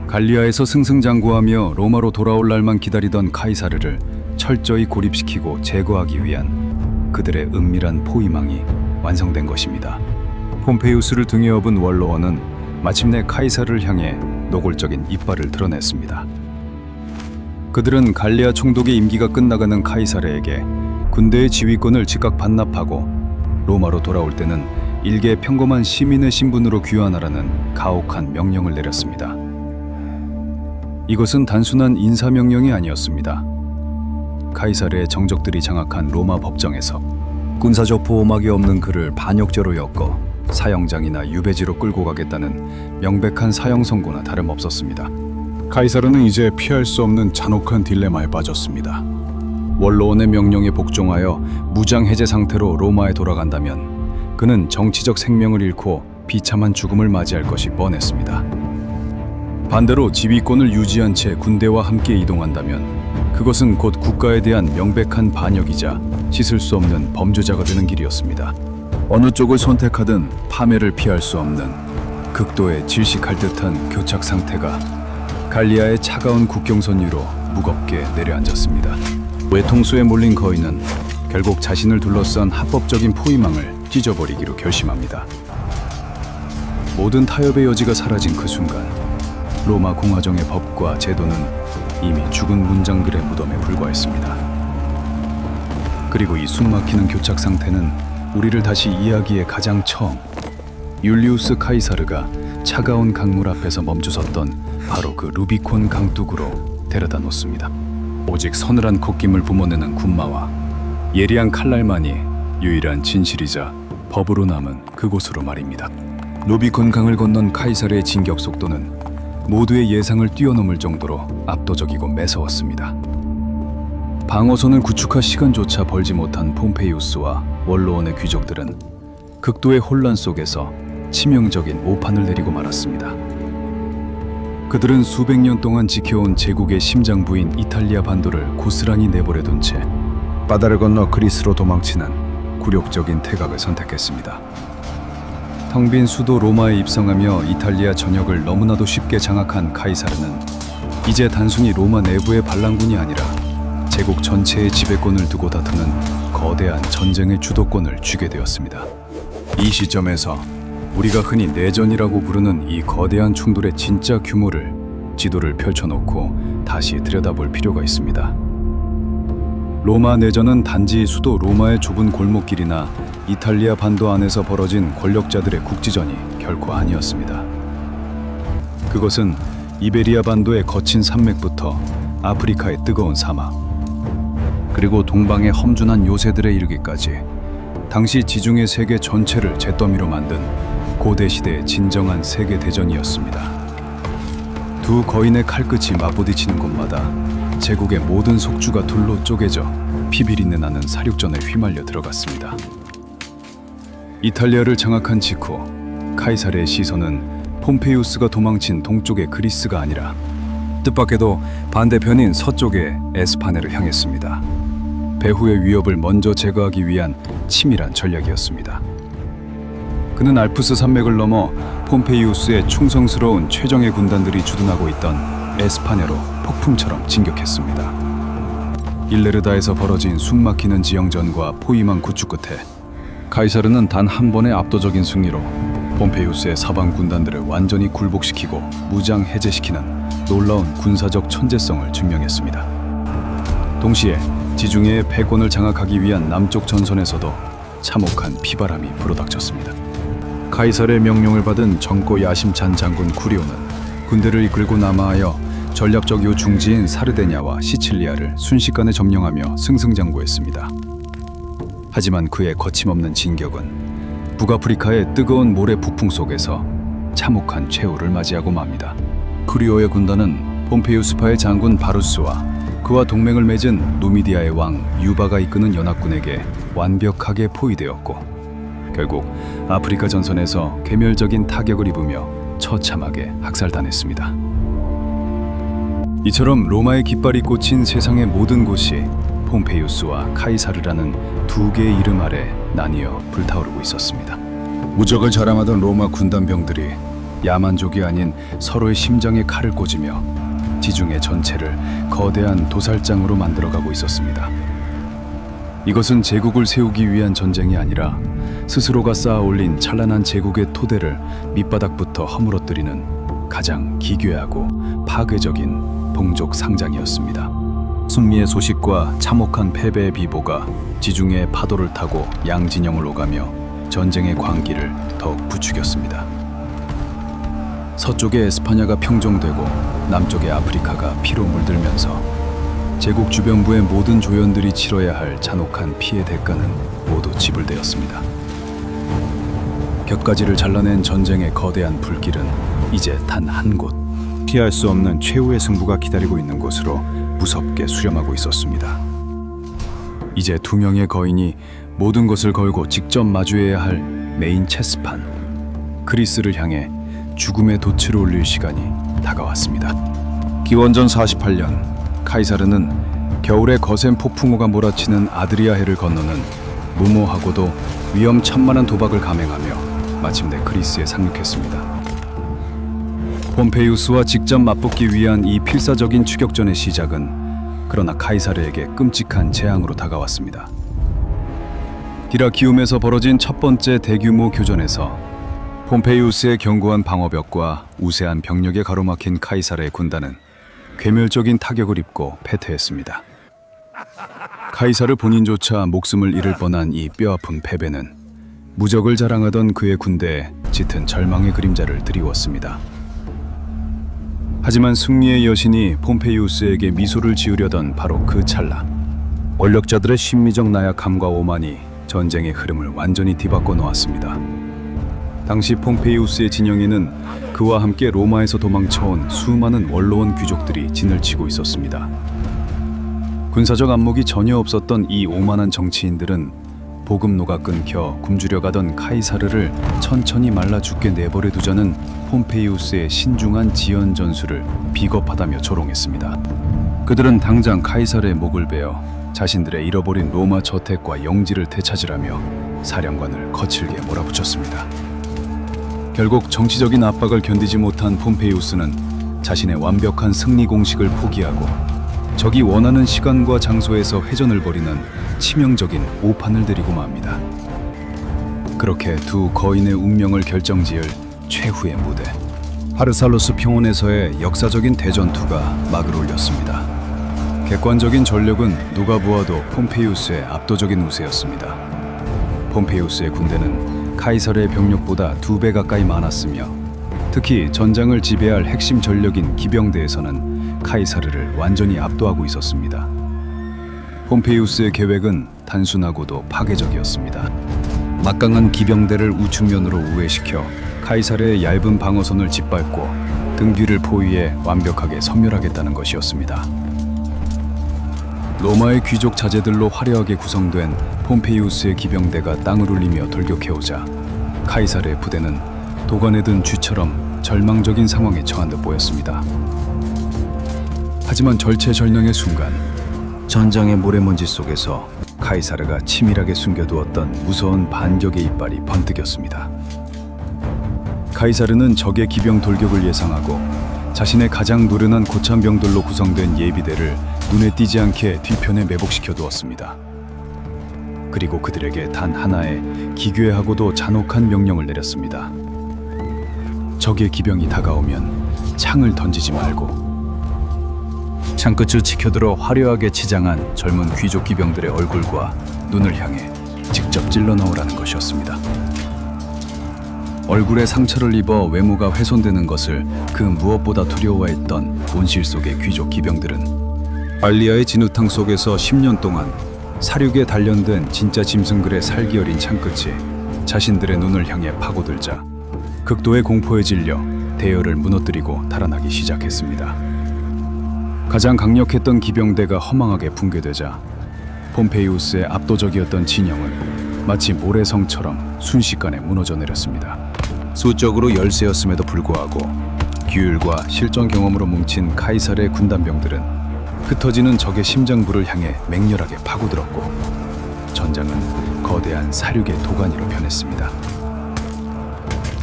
갈리아에서 승승장구하며 로마로 돌아올 날만 기다리던 카이사르를 철저히 고립시키고 제거하기 위한 그들의 은밀한 포위망이 완성된 것입니다. 폼페이우스를 등에 업은 원로원은 마침내 카이사르를 향해 노골적인 이빨을 드러냈습니다. 그들은 갈리아 총독의 임기가 끝나가는 카이사르에게 군대의 지휘권을 즉각 반납하고 로마로 돌아올 때는 일개 평범한 시민의 신분으로 귀환하라는 가혹한 명령을 내렸습니다. 이것은 단순한 인사명령이 아니었습니다. 카이사르의 정적들이 장악한 로마 법정에서 군사적 보호막이 없는 그를 반역죄로 엮어 사형장이나 유배지로 끌고 가겠다는 명백한 사형 선고나 다름없었습니다. 카이사르는 이제 피할 수 없는 잔혹한 딜레마에 빠졌습니다. 원로원의 명령에 복종하여 무장 해제 상태로 로마에 돌아간다면 그는 정치적 생명을 잃고 비참한 죽음을 맞이할 것이 뻔했습니다. 반대로 지휘권을 유지한 채 군대와 함께 이동한다면 그것은 곧 국가에 대한 명백한 반역이자 씻을 수 없는 범죄자가 되는 길이었습니다. 어느 쪽을 선택하든 파멸을 피할 수 없는 극도의 질식할 듯한 교착 상태가 갈리아의 차가운 국경선 위로 무겁게 내려앉았습니다. 외통수에 몰린 거인은 결국 자신을 둘러싼 합법적인 포위망을 찢어버리기로 결심합니다. 모든 타협의 여지가 사라진 그 순간 로마 공화정의 법과 제도는 이미 죽은 문장들의 무덤에 불과했습니다. 그리고 이 숨막히는 교착 상태는 우리를 다시 이야기의 가장 처음 율리우스 카이사르가 차가운 강물 앞에서 멈추섰던 바로 그 루비콘 강둑으로 데려다 놓습니다. 오직 서늘한 콧김을 뿜어내는 군마와 예리한 칼날만이 유일한 진실이자 법으로 남은 그곳으로 말입니다. 루비콘 강을 건넌 카이사르의 진격 속도는 모두의 예상을 뛰어넘을 정도로 압도적이고 매서웠습니다. 방어선을 구축할 시간조차 벌지 못한 폼페이우스와 원로원의 귀족들은 극도의 혼란 속에서 치명적인 오판을 내리고 말았습니다. 그들은 수백 년 동안 지켜온 제국의 심장부인 이탈리아 반도를 고스란히 내버려둔 채 바다를 건너 그리스로 도망치는 굴욕적인 태각을 선택했습니다. 텅 빈 수도 로마에 입성하며 이탈리아 전역을 너무나도 쉽게 장악한 카이사르는 이제 단순히 로마 내부의 반란군이 아니라 제국 전체의 지배권을 두고 다투는 거대한 전쟁의 주도권을 쥐게 되었습니다. 이 시점에서 우리가 흔히 내전이라고 부르는 이 거대한 충돌의 진짜 규모를 지도를 펼쳐놓고 다시 들여다볼 필요가 있습니다. 로마 내전은 단지 수도 로마의 좁은 골목길이나 이탈리아 반도 안에서 벌어진 권력자들의 국지전이 결코 아니었습니다. 그것은 이베리아 반도의 거친 산맥부터 아프리카의 뜨거운 사막, 그리고 동방의 험준한 요새들에 이르기까지 당시 지중해 세계 전체를 잿더미로 만든 고대 시대의 진정한 세계 대전이었습니다. 두 거인의 칼끝이 맞부딪히는 곳마다 제국의 모든 속주가 둘로 쪼개져 피비린내 나는 사륙전에 휘말려 들어갔습니다. 이탈리아를 장악한 직후 카이사르의 시선은 폼페이우스가 도망친 동쪽의 그리스가 아니라 뜻밖에도 반대편인 서쪽의 에스파네를 향했습니다. 배후의 위협을 먼저 제거하기 위한 치밀한 전략이었습니다. 그는 알프스 산맥을 넘어 폼페이우스의 충성스러운 최정예 군단들이 주둔하고 있던 에스파네로 폭풍처럼 진격했습니다. 일레르다에서 벌어진 숨막히는 지형전과 포위망 구축 끝에 카이사르는 단 한 번의 압도적인 승리로 폼페이우스의 사방 군단들을 완전히 굴복시키고 무장 해제시키는 놀라운 군사적 천재성을 증명했습니다. 동시에 지중해의 패권을 장악하기 위한 남쪽 전선에서도 참혹한 피바람이 불어닥쳤습니다. 카이사르의 명령을 받은 젊고 야심찬 장군 쿠리오는 군대를 이끌고 남하하여 전략적 요중지인 사르데냐와 시칠리아를 순식간에 점령하며 승승장구했습니다. 하지만 그의 거침없는 진격은 북아프리카의 뜨거운 모래 북풍 속에서 참혹한 최후를 맞이하고 맙니다. 쿠리오의 군단은 폼페이우스파의 장군 바루스와 그와 동맹을 맺은 누미디아의 왕 유바가 이끄는 연합군에게 완벽하게 포위되었고 결국 아프리카 전선에서 괴멸적인 타격을 입으며 처참하게 학살당했습니다. 이처럼 로마의 깃발이 꽂힌 세상의 모든 곳이 폼페이우스와 카이사르라는 두 개의 이름 아래 나뉘어 불타오르고 있었습니다. 무적을 자랑하던 로마 군단병들이 야만족이 아닌 서로의 심장에 칼을 꽂으며 지중해 전체를 거대한 도살장으로 만들어가고 있었습니다. 이것은 제국을 세우기 위한 전쟁이 아니라 스스로가 쌓아 올린 찬란한 제국의 토대를 밑바닥부터 허물어뜨리는 가장 기괴하고 파괴적인 동족 상장이었습니다. 승리의 소식과 참혹한 패배의 비보가 지중해의 파도를 타고 양진영을 오가며 전쟁의 광기를 더욱 부추겼습니다. 서쪽의 에스파냐가 평정되고 남쪽의 아프리카가 피로 물들면서 제국 주변부의 모든 조연들이 치러야 할 잔혹한 피해 대가는 모두 지불되었습니다. 곁가지를 잘라낸 전쟁의 거대한 불길은 이제 단 한 곳, 피할 수 없는 최후의 승부가 기다리고 있는 곳으로 무섭게 수렴하고 있었습니다. 이제 두 명의 거인이 모든 것을 걸고 직접 마주해야 할 메인 체스판, 그리스를 향해 죽음의 돛을 올릴 시간이 다가왔습니다. 기원전 48년 카이사르는 겨울에 거센 폭풍우가 몰아치는 아드리아해를 건너는 무모하고도 위험천만한 도박을 감행하며 마침내 그리스에 상륙했습니다. 폼페이우스와 직접 맞붙기 위한 이 필사적인 추격전의 시작은 그러나 카이사르에게 끔찍한 재앙으로 다가왔습니다. 디라키움에서 벌어진 첫 번째 대규모 교전에서 폼페이우스의 견고한 방어벽과 우세한 병력에 가로막힌 카이사르의 군단은 괴멸적인 타격을 입고 패퇴했습니다. 카이사르 본인조차 목숨을 잃을 뻔한 이 뼈아픈 패배는 무적을 자랑하던 그의 군대에 짙은 절망의 그림자를 드리웠습니다. 하지만 승리의 여신이 폼페이우스에게 미소를 지으려던 바로 그 찰나, 원력자들의 심리적 나약함과 오만이 전쟁의 흐름을 완전히 뒤바꿔 놓았습니다. 당시 폼페이우스의 진영에는 그와 함께 로마에서 도망쳐온 수많은 원로원 귀족들이 진을 치고 있었습니다. 군사적 안목이 전혀 없었던 이 오만한 정치인들은 보급로가 끊겨 굶주려 가던 카이사르를 천천히 말라 죽게 내버려 두자는 폼페이우스의 신중한 지연 전술을 비겁하다며 조롱했습니다. 그들은 당장 카이사르의 목을 베어 자신들의 잃어버린 로마 저택과 영지를 되찾으라며 사령관을 거칠게 몰아붙였습니다. 결국 정치적인 압박을 견디지 못한 폼페이우스는 자신의 완벽한 승리 공식을 포기하고 적이 원하는 시간과 장소에서 회전을 벌이는 치명적인 오판을 들이고 맙니다. 그렇게 두 거인의 운명을 결정지을 최후의 무대, 하르살로스 평원에서의 역사적인 대전투가 막을 올렸습니다. 객관적인 전력은 누가 보아도 폼페이우스의 압도적인 우세였습니다. 폼페이우스의 군대는 카이사르의 병력보다 2배 가까이 많았으며 특히 전장을 지배할 핵심 전력인 기병대에서는 카이사르를 완전히 압도하고 있었습니다. 폼페이우스의 계획은 단순하고도 파괴적이었습니다. 막강한 기병대를 우측면으로 우회시켜 카이사르의 얇은 방어선을 짓밟고 등 뒤를 포위해 완벽하게 섬멸하겠다는 것이었습니다. 로마의 귀족 자제들로 화려하게 구성된 폼페이우스의 기병대가 땅을 울리며 돌격해오자 카이사르의 부대는 도관에 든 쥐처럼 절망적인 상황에 처한 듯 보였습니다. 하지만 절체절명의 순간 전장의 모래먼지 속에서 카이사르가 치밀하게 숨겨두었던 무서운 반격의 이빨이 번뜩였습니다. 카이사르는 적의 기병 돌격을 예상하고 자신의 가장 노련한 고참병들로 구성된 예비대를 눈에 띄지 않게 뒤편에 매복시켜 두었습니다. 그리고 그들에게 단 하나의 기괴하고도 잔혹한 명령을 내렸습니다. 적의 기병이 다가오면 창을 던지지 말고 창끝을 치켜들어 화려하게 치장한 젊은 귀족 기병들의 얼굴과 눈을 향해 직접 찔러 넣으라는 것이었습니다. 얼굴에 상처를 입어 외모가 훼손되는 것을 그 무엇보다 두려워했던 온실 속의 귀족 기병들은 알리아의 진우탕 속에서 10년 동안 사륙에 단련된 진짜 짐승들의 살기 어린 창끝이 자신들의 눈을 향해 파고들자 극도의 공포에 질려 대열을 무너뜨리고 달아나기 시작했습니다. 가장 강력했던 기병대가 허망하게 붕괴되자 폼페이우스의 압도적이었던 진영은 마치 모래성처럼 순식간에 무너져 내렸습니다. 수적으로 열세였음에도 불구하고 규율과 실전 경험으로 뭉친 카이사르의 군단병들은 흩어지는 적의 심장부를 향해 맹렬하게 파고들었고 전장은 거대한 사륙의 도가니로 변했습니다.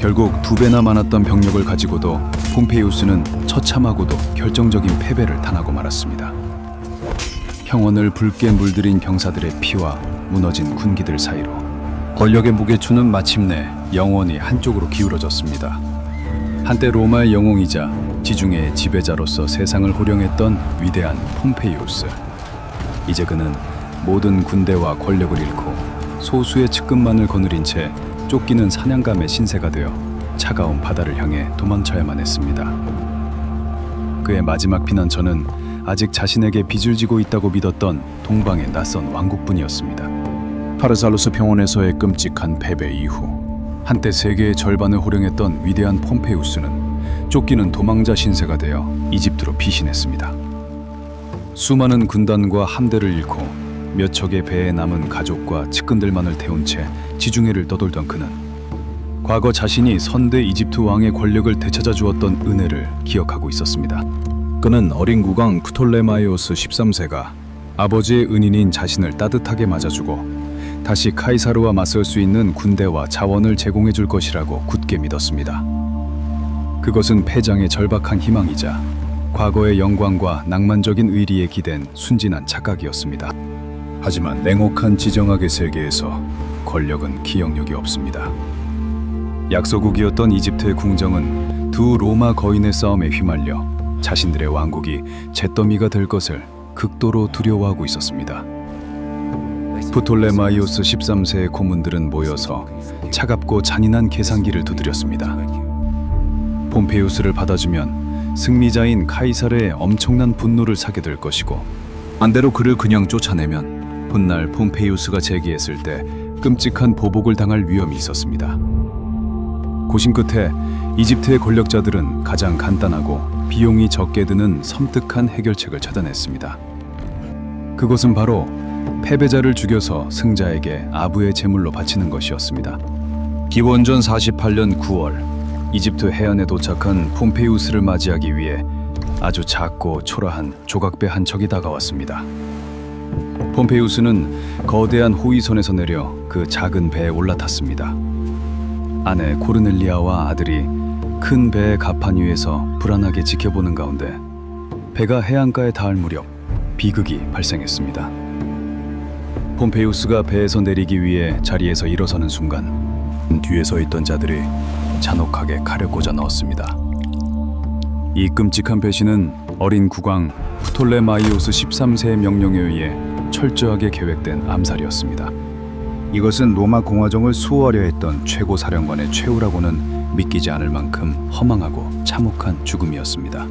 결국 2배나 많았던 병력을 가지고도 폼페이우스는 처참하고도 결정적인 패배를 당하고 말았습니다. 평원을 붉게 물들인 병사들의 피와 무너진 군기들 사이로 권력의 무게추는 마침내 영원히 한쪽으로 기울어졌습니다. 한때 로마의 영웅이자 지중해의 지배자로서 세상을 호령했던 위대한 폼페이우스. 이제 그는 모든 군대와 권력을 잃고 소수의 측근만을 거느린 채 쫓기는 사냥감의 신세가 되어 차가운 바다를 향해 도망쳐야만 했습니다. 그의 마지막 피난처는 아직 자신에게 빚을 지고 있다고 믿었던 동방의 낯선 왕국뿐이었습니다. 파르살루스 평원에서의 끔찍한 패배 이후 한때 세계의 절반을 호령했던 위대한 폼페이우스는 쫓기는 도망자 신세가 되어 이집트로 피신했습니다. 수많은 군단과 함대를 잃고 몇 척의 배에 남은 가족과 측근들만을 태운 채 지중해를 떠돌던 그는 과거 자신이 선대 이집트 왕의 권력을 되찾아 주었던 은혜를 기억하고 있었습니다. 그는 어린 국왕 프톨레마이오스 13세가 아버지의 은인인 자신을 따뜻하게 맞아주고 다시 카이사르와 맞설 수 있는 군대와 자원을 제공해 줄 것이라고 굳게 믿었습니다. 그것은 패장의 절박한 희망이자 과거의 영광과 낭만적인 의리에 기댄 순진한 착각이었습니다. 하지만 냉혹한 지정학의 세계에서 권력은 기억력이 없습니다. 약소국이었던 이집트의 궁정은 두 로마 거인의 싸움에 휘말려 자신들의 왕국이 잿더미가 될 것을 극도로 두려워하고 있었습니다. 프톨레마이오스 13세의 고문들은 모여서 차갑고 잔인한 계산기를 두드렸습니다. 폼페이우스를 받아주면 승리자인 카이사르의 엄청난 분노를 사게 될 것이고 반대로 그를 그냥 쫓아내면 훗날 폼페이우스가 재기했을 때 끔찍한 보복을 당할 위험이 있었습니다. 고심 끝에 이집트의 권력자들은 가장 간단하고 비용이 적게 드는 섬뜩한 해결책을 찾아냈습니다. 그것은 바로 패배자를 죽여서 승자에게 아부의 제물로 바치는 것이었습니다. 기원전 48년 9월 이집트 해안에 도착한 폼페이우스를 맞이하기 위해 아주 작고 초라한 조각배 한 척이 다가왔습니다. 폼페이우스는 거대한 호위선에서 내려 그 작은 배에 올라탔습니다. 아내 코르넬리아와 아들이 큰 배의 갑판 위에서 불안하게 지켜보는 가운데 배가 해안가에 닿을 무렵 비극이 발생했습니다. 폼페이우스가 배에서 내리기 위해 자리에서 일어서는 순간 뒤에 서 있던 자들이 잔혹하게 칼을 꽂아 넣었습니다. 이 끔찍한 배신은 어린 국왕 프톨레마이오스 13세의 명령에 의해 철저하게 계획된 암살이었습니다. 이것은 로마 공화정을 수호하려 했던 최고 사령관의 최후라고는 믿기지 않을 만큼 허망하고 참혹한 죽음이었습니다.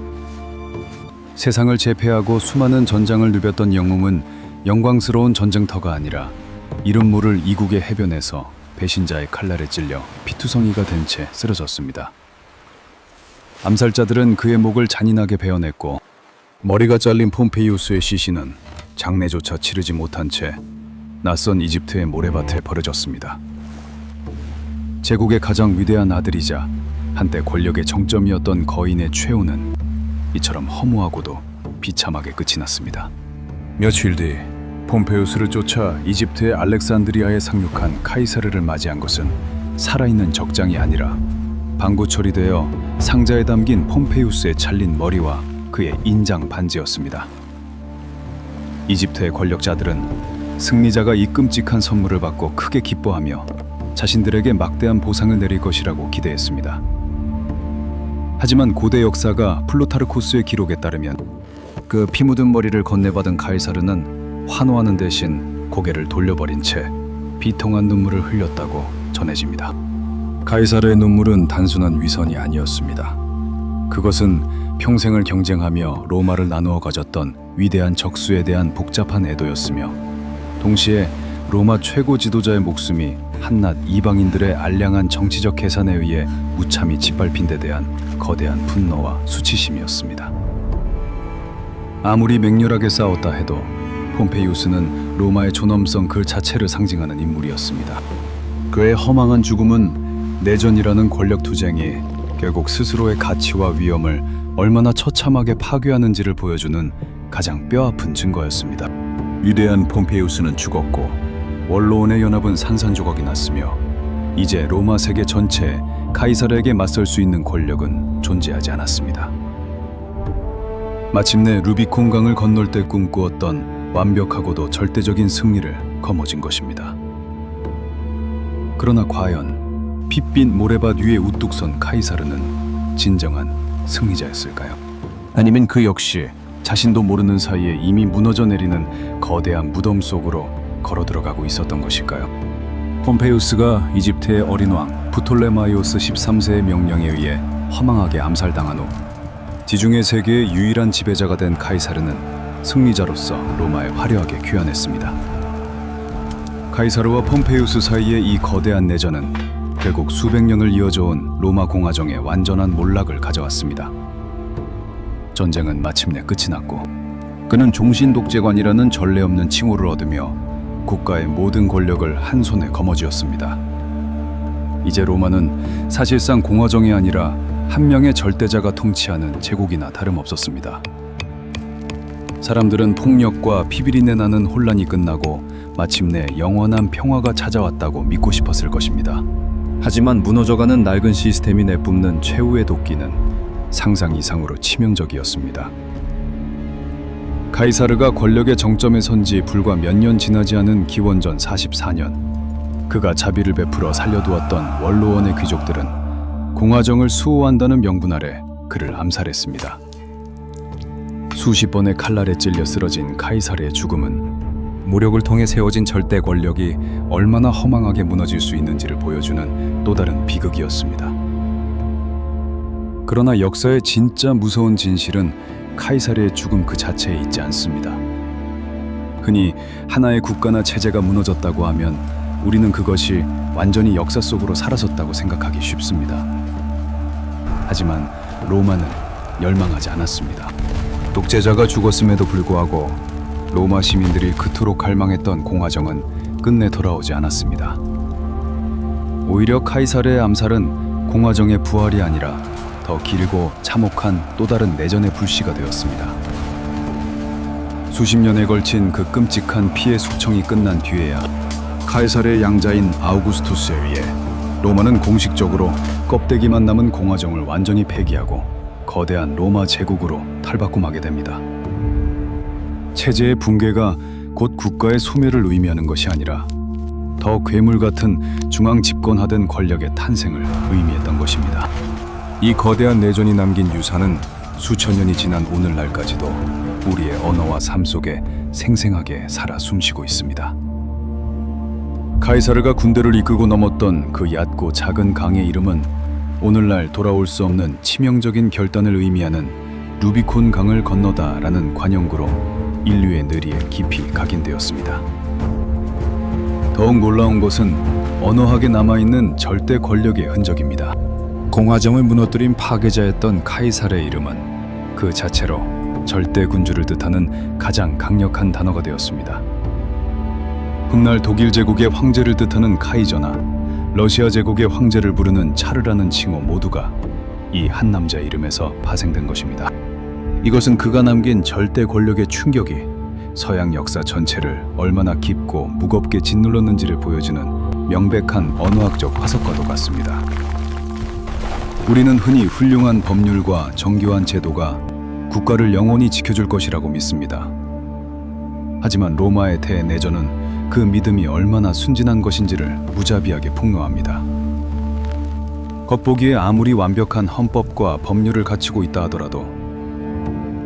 세상을 제패하고 수많은 전장을 누볐던 영웅은 영광스러운 전쟁터가 아니라 이름 모를 이국의 해변에서 배신자의 칼날에 찔려 피투성이가 된 채 쓰러졌습니다. 암살자들은 그의 목을 잔인하게 베어냈고 머리가 잘린 폼페이우스의 시신은 장례조차 치르지 못한 채 낯선 이집트의 모래밭에 버려졌습니다. 제국의 가장 위대한 아들이자 한때 권력의 정점이었던 거인의 최후는 이처럼 허무하고도 비참하게 끝이 났습니다. 며칠 뒤 폼페이우스를 쫓아 이집트의 알렉산드리아에 상륙한 카이사르를 맞이한 것은 살아있는 적장이 아니라 방구 처리되어 상자에 담긴 폼페이우스의 잘린 머리와 그의 인장 반지였습니다. 이집트의 권력자들은 승리자가 이 끔찍한 선물을 받고 크게 기뻐하며 자신들에게 막대한 보상을 내릴 것이라고 기대했습니다. 하지만 고대 역사가 플루타르코스의 기록에 따르면 그 피 묻은 머리를 건네받은 카이사르는 환호하는 대신 고개를 돌려버린 채 비통한 눈물을 흘렸다고 전해집니다. 카이사르의 눈물은 단순한 위선이 아니었습니다. 그것은 평생을 경쟁하며 로마를 나누어 가졌던 위대한 적수에 대한 복잡한 애도였으며 동시에 로마 최고 지도자의 목숨이 한낱 이방인들의 알량한 정치적 계산에 의해 무참히 짓밟힌 데 대한 거대한 분노와 수치심이었습니다. 아무리 맹렬하게 싸웠다 해도 폼페이우스는 로마의 존엄성 그 자체를 상징하는 인물이었습니다. 그의 허망한 죽음은 내전이라는 권력 투쟁이 결국 스스로의 가치와 위엄을 얼마나 처참하게 파괴하는지를 보여주는 가장 뼈아픈 증거였습니다. 위대한 폼페이우스는 죽었고 원로원의 연합은 산산조각이 났으며 이제 로마 세계 전체에 카이사르에게 맞설 수 있는 권력은 존재하지 않았습니다. 마침내 루비콘 강을 건널 때 꿈꾸었던 완벽하고도 절대적인 승리를 거머쥔 것입니다. 그러나 과연 핏빛 모래밭 위에 우뚝 선 카이사르는 진정한 승리자였을까요? 아니면 그 역시 자신도 모르는 사이에 이미 무너져 내리는 거대한 무덤 속으로 걸어 들어가고 있었던 것일까요? 폼페이우스가 이집트의 어린 왕 프톨레마이오스 13세의 명령에 의해 허망하게 암살당한 후 지중해 세계의 유일한 지배자가 된 카이사르는 승리자로서 로마에 화려하게 귀환했습니다. 카이사르와 폼페이우스 사이의 이 거대한 내전은 결국 수백 년을 이어져온 로마 공화정의 완전한 몰락을 가져왔습니다. 전쟁은 마침내 끝이 났고 그는 종신 독재관이라는 전례 없는 칭호를 얻으며 국가의 모든 권력을 한 손에 거머쥐었습니다. 이제 로마는 사실상 공화정이 아니라 한 명의 절대자가 통치하는 제국이나 다름없었습니다. 사람들은 폭력과 피비린내 나는 혼란이 끝나고 마침내 영원한 평화가 찾아왔다고 믿고 싶었을 것입니다. 하지만 무너져가는 낡은 시스템이 내뿜는 최후의 도끼는 상상 이상으로 치명적이었습니다. 카이사르가 권력의 정점에 선 지 불과 몇 년 지나지 않은 기원전 44년, 그가 자비를 베풀어 살려두었던 원로원의 귀족들은 공화정을 수호한다는 명분 아래 그를 암살했습니다. 수십 번의 칼날에 찔려 쓰러진 카이사르의 죽음은 무력을 통해 세워진 절대 권력이 얼마나 허망하게 무너질 수 있는지를 보여주는 또 다른 비극이었습니다. 그러나 역사의 진짜 무서운 진실은 카이사르의 죽음 그 자체에 있지 않습니다. 흔히 하나의 국가나 체제가 무너졌다고 하면 우리는 그것이 완전히 역사 속으로 사라졌다고 생각하기 쉽습니다. 하지만 로마는 멸망하지 않았습니다. 독재자가 죽었음에도 불구하고 로마 시민들이 그토록 갈망했던 공화정은 끝내 돌아오지 않았습니다. 오히려 카이사르의 암살은 공화정의 부활이 아니라 더 길고 참혹한 또 다른 내전의 불씨가 되었습니다. 수십 년에 걸친 그 끔찍한 피해 숙청이 끝난 뒤에야 카이사르의 양자인 아우구스투스에 의해 로마는 공식적으로 껍데기만 남은 공화정을 완전히 폐기하고 거대한 로마 제국으로 탈바꿈하게 됩니다. 체제의 붕괴가 곧 국가의 소멸을 의미하는 것이 아니라 더 괴물 같은 중앙 집권화된 권력의 탄생을 의미했던 것입니다. 이 거대한 내전이 남긴 유산은 수천 년이 지난 오늘날까지도 우리의 언어와 삶 속에 생생하게 살아 숨쉬고 있습니다. 카이사르가 군대를 이끌고 넘었던 그 얕고 작은 강의 이름은 오늘날 돌아올 수 없는 치명적인 결단을 의미하는 루비콘 강을 건너다라는 관용구로 인류의 뇌리에 깊이 각인되었습니다. 더욱 놀라운 것은 언어학에 남아있는 절대 권력의 흔적입니다. 공화정을 무너뜨린 파괴자였던 카이사르의 이름은 그 자체로 절대 군주를 뜻하는 가장 강력한 단어가 되었습니다. 훗날 독일 제국의 황제를 뜻하는 카이저나 러시아 제국의 황제를 부르는 차르라는 칭호 모두가 이 한 남자의 이름에서 파생된 것입니다. 이것은 그가 남긴 절대 권력의 충격이 서양 역사 전체를 얼마나 깊고 무겁게 짓눌렀는지를 보여주는 명백한 언어학적 화석과도 같습니다. 우리는 흔히 훌륭한 법률과 정교한 제도가 국가를 영원히 지켜줄 것이라고 믿습니다. 하지만 로마의 대내전은 그 믿음이 얼마나 순진한 것인지를 무자비하게 폭로합니다. 겉보기에 아무리 완벽한 헌법과 법률을 갖추고 있다 하더라도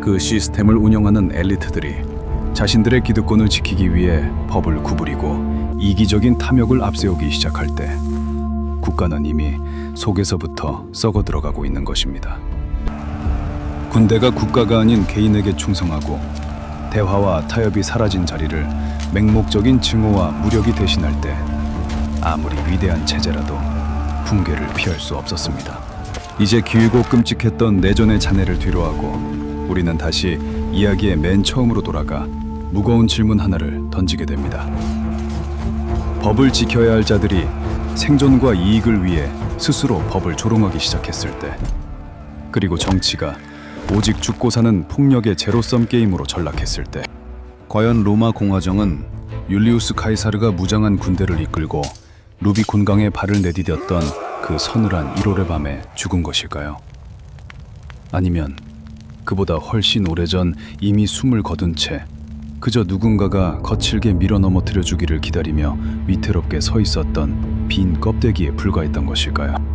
그 시스템을 운영하는 엘리트들이 자신들의 기득권을 지키기 위해 법을 구부리고 이기적인 탐욕을 앞세우기 시작할 때 국가는 이미 속에서부터 썩어 들어가고 있는 것입니다. 군대가 국가가 아닌 개인에게 충성하고 대화와 타협이 사라진 자리를 맹목적인 증오와 무력이 대신할 때 아무리 위대한 체제라도 붕괴를 피할 수 없었습니다. 이제 기이고 끔찍했던 내전의 잔해를 뒤로하고 우리는 다시 이야기의 맨 처음으로 돌아가 무거운 질문 하나를 던지게 됩니다. 법을 지켜야 할 자들이 생존과 이익을 위해 스스로 법을 조롱하기 시작했을 때, 그리고 정치가 오직 죽고 사는 폭력의 제로섬 게임으로 전락했을 때, 과연 로마 공화정은 율리우스 카이사르가 무장한 군대를 이끌고 루비콘강에 발을 내디뎠던 그 서늘한 1월의 밤에 죽은 것일까요? 아니면 그보다 훨씬 오래전 이미 숨을 거둔 채 그저 누군가가 거칠게 밀어 넘어뜨려 주기를 기다리며 위태롭게 서 있었던 빈 껍데기에 불과했던 것일까요?